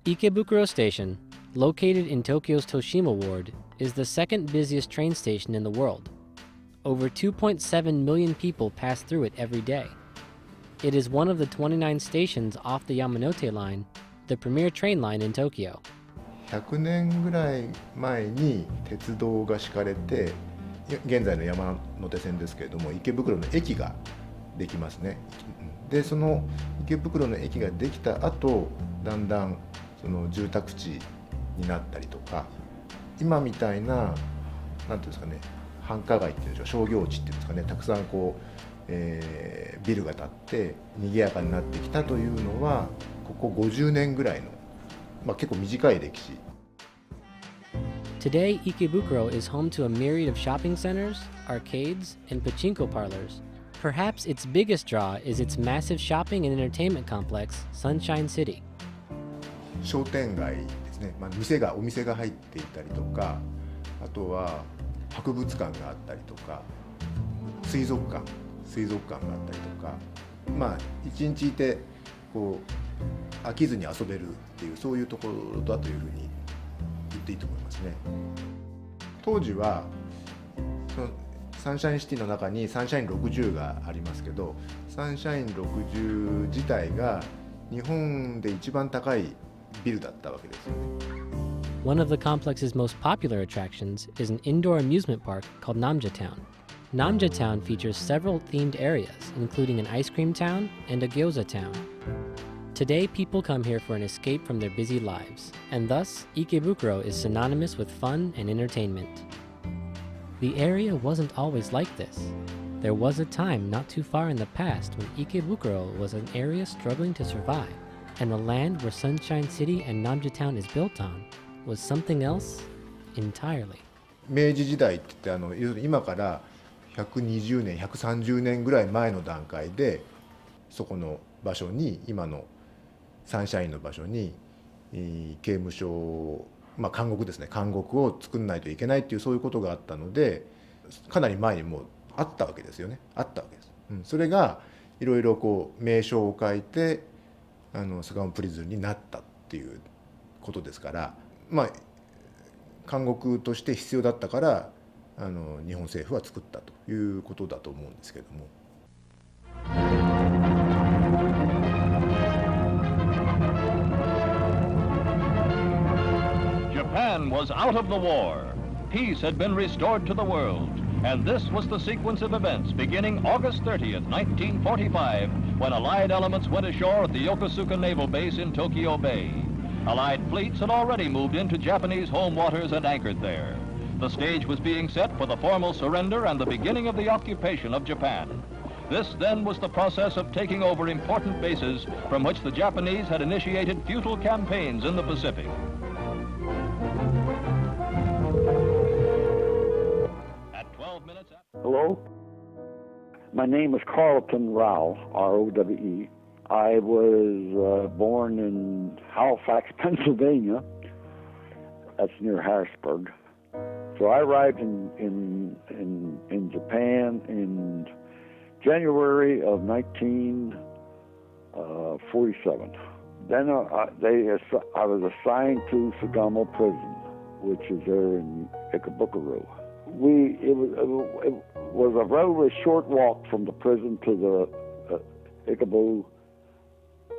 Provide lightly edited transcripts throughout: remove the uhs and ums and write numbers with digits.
Ikebukuro Station, located in Tokyo's Toshima ward, is the second busiest train station in the world. Over 2.7 million people pass through it every day. It is one of the 29 stations off the Yamanote line, the premier train line in Tokyo. 100年ぐらい前に鉄道が敷かれて、現在の山手線ですけれども、池袋の駅ができますね。で、その池袋の駅ができた後、だんだんその住宅地になったりとか、今みたいな、なんていうんですかね、繁華街っていうんでしょう、商業地っていうんですかね、たくさんこう、ビルが建って賑やかになってきたというのは、ここ50年ぐらいの、結構短い歴史。Today, Ikebukuro is home to a myriad of shopping centers, arcades, and pachinko parlors. Perhaps its biggest draw is its massive shopping and entertainment complex, Sunshine City. 商店街ですね、お店が入っていたりとか、あとは博物館があったりとか、水族館があったりとか、一日いてこう飽きずに遊べるっていう、そういうところだというふうに言っていいと思いますね。当時はそのサンシャインシティの中にサンシャイン60がありますけど、サンシャイン60自体が日本で一番高いビルだったわけですよね。One of the complex's most popular attractions is an indoor amusement park called Namjatown. Namjatown features several themed areas, including an ice cream town and a gyoza town. Today, people come here for an escape from their busy lives, and thus, Ikebukuro is synonymous with fun and entertainment. The area wasn't always like this. There was a time not too far in the past when Ikebukuro was an area struggling to survive, and the land where Sunshine City and Namjatown is built on was something else entirely. 明治時代って言って今から120年、130年ぐらい前の段階で、そこの場所に、今のサンシャインの場所に刑務所、監獄ですね、監獄を作んないといけないっていう、そういうことがあったので、かなり前にもうあったわけですよね。あったわけです。それがいろいろこう名称を変えて巣鴨プリズンになったっていうことですから、監獄として必要だったから日本政府は作ったということだと思うんですけれども。Japan was out of the war. Peace had been restored to the world. And this was the sequence of events beginning August 30th, 1945, when Allied elements went ashore at the Yokosuka Naval Base in Tokyo Bay. Allied fleets had already moved into Japanese home waters and anchored there. The stage was being set for the formal surrender and the beginning of the occupation of Japan. This then was the process of taking over important bases from which the Japanese had initiated futile campaigns in the Pacific. Hello, my name is Carlton Rowe, R-O-W-E. I was born in Halifax, Pennsylvania. That's near Harrisburg. So I arrived in Japan in January of 1947. Then I was assigned to Sugamo prison, which is there in Ikebukuro. It was a relatively short walk from the prison to the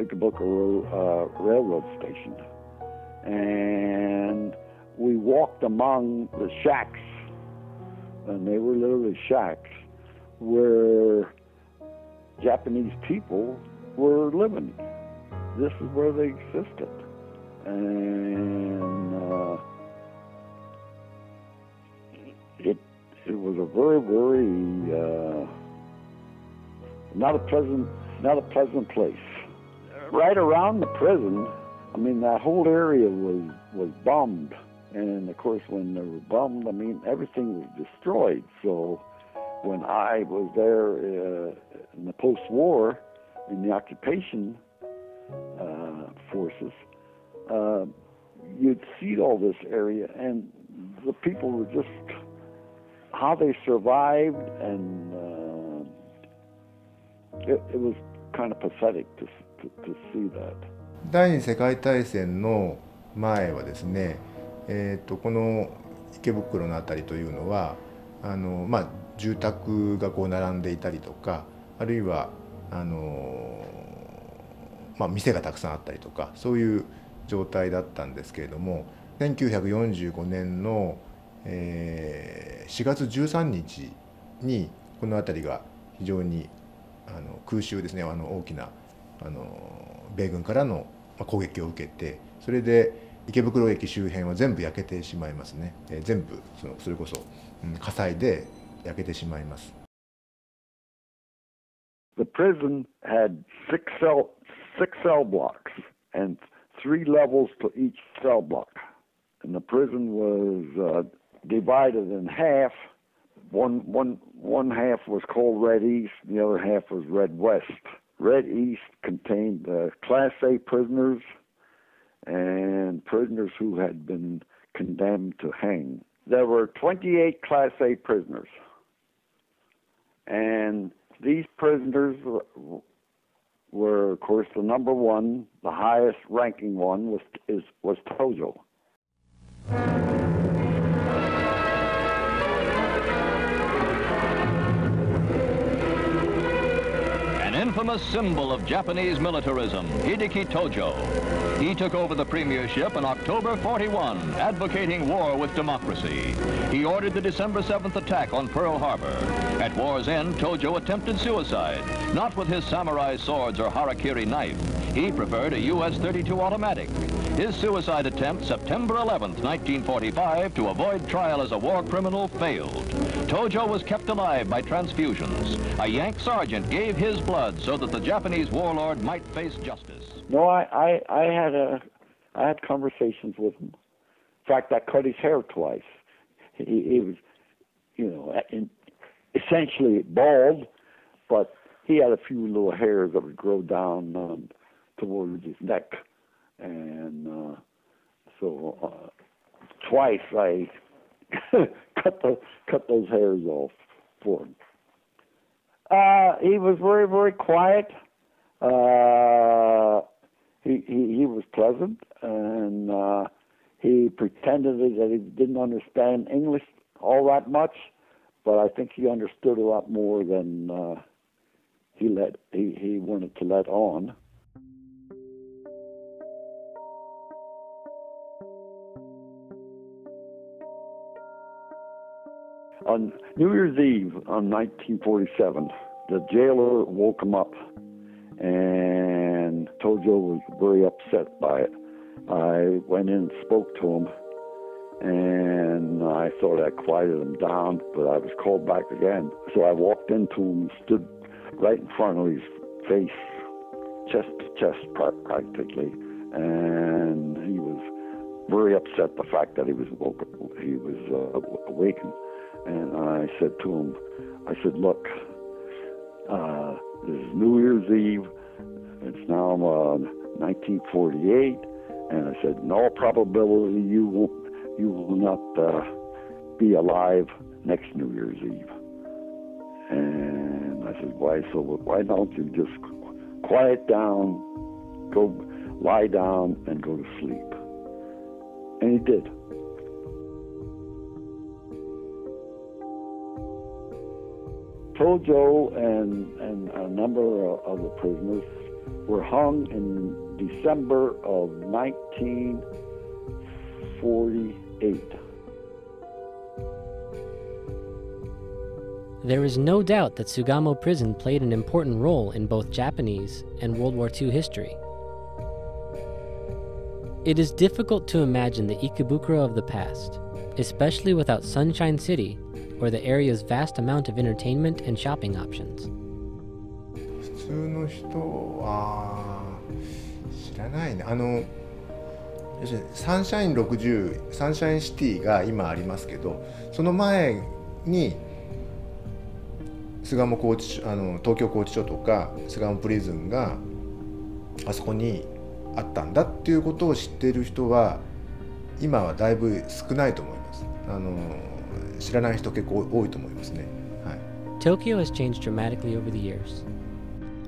Ikebukuro railroad station, and we walked among the shacks, and they were literally shacks where Japanese people were living. This is where they existed, and it was a very, very not a pleasant place. Right around the prison, I mean, that whole area was bombed, and of course, when they were bombed, I mean, everything was destroyed. So when I was there in the post-war, in the occupation forces, you'd see all this area, and the people were just, how they survived, and it was kind of pathetic to see that. 第二次世界大戦の前はですね、この池袋の辺りというのは住宅がこう並んでいたりとか、あるいは店がたくさんあったりとか、そういう状態だったんですけれども、1945年の、4月13日にこの辺りが非常に空襲ですね、大きな米軍からの攻撃を受けて、それで池袋駅周辺は全部焼けてしまいますね。全部それこそ火災で焼けてしまいます。The prison had six cell blocks and 3 levels to each cell block. And the prison was divided in half. One half was called Red East, the other half was Red West. Red East contained Class A prisoners and prisoners who had been condemned to hang. There were 28 Class A prisoners. And these prisoners were, of course, the number one, the highest ranking one was Tojo. An infamous symbol of Japanese militarism, Hideki Tojo. He took over the premiership in October 41, advocating war with democracy. He ordered the December 7th attack on Pearl Harbor. At war's end, Tojo attempted suicide, not with his samurai swords or harakiri knife. He preferred a US-32 automatic. His suicide attempt, September 11th, 1945, to avoid trial as a war criminal, failed. Tojo was kept alive by transfusions. A Yank sergeant gave his blood so that the Japanese warlord might face justice. No, I had conversations with him. In fact, I cut his hair twice. He was, essentially bald, but he had a few little hairs that would grow down towards his neck. And so twice I cut those hairs off for him. He was very, very quiet. He was pleasant, and he pretended that he didn't understand English all that much, but I think he understood a lot more than he wanted to let on. On New Year's Eve on 1947, the jailer woke him up, and Tojo was very upset by it. I went in and spoke to him, and I thought I quieted him down, but I was called back again. So I walked into him and stood right in front of his face, chest to chest practically, and he was very upset the fact that he was awakened. And I said to him, look, this is New Year's Eve. It's now 1948, and I said, in all probability, you will not be alive next New Year's Eve. And I said, why don't you just quiet down, go lie down, and go to sleep? And he did. Tojo and a number of the prisoners were hung in December of 1948. There is no doubt that Sugamo Prison played an important role in both Japanese and World War II history. It is difficult to imagine the Ikebukuro of the past, especially without Sunshine City or the area's vast amount of entertainment and shopping options. 普通の人は知らないね。要するにサンシャイン60、サンシャインシティが今ありますけど、その前に巣鴨拘置所、東京拘置所とか巣鴨プリズンがあそこにあったんだっていうことを知っている人は今はだいぶ少ないと思います。知らない人結構多いと思いますね。はい。Tokyo has changed dramatically over the years.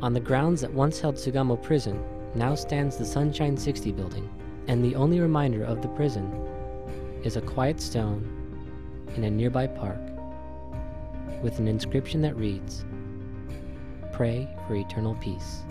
On the grounds that once held Sugamo Prison, now stands the Sunshine 60 building, and the only reminder of the prison is a quiet stone in a nearby park with an inscription that reads, "Pray for eternal peace."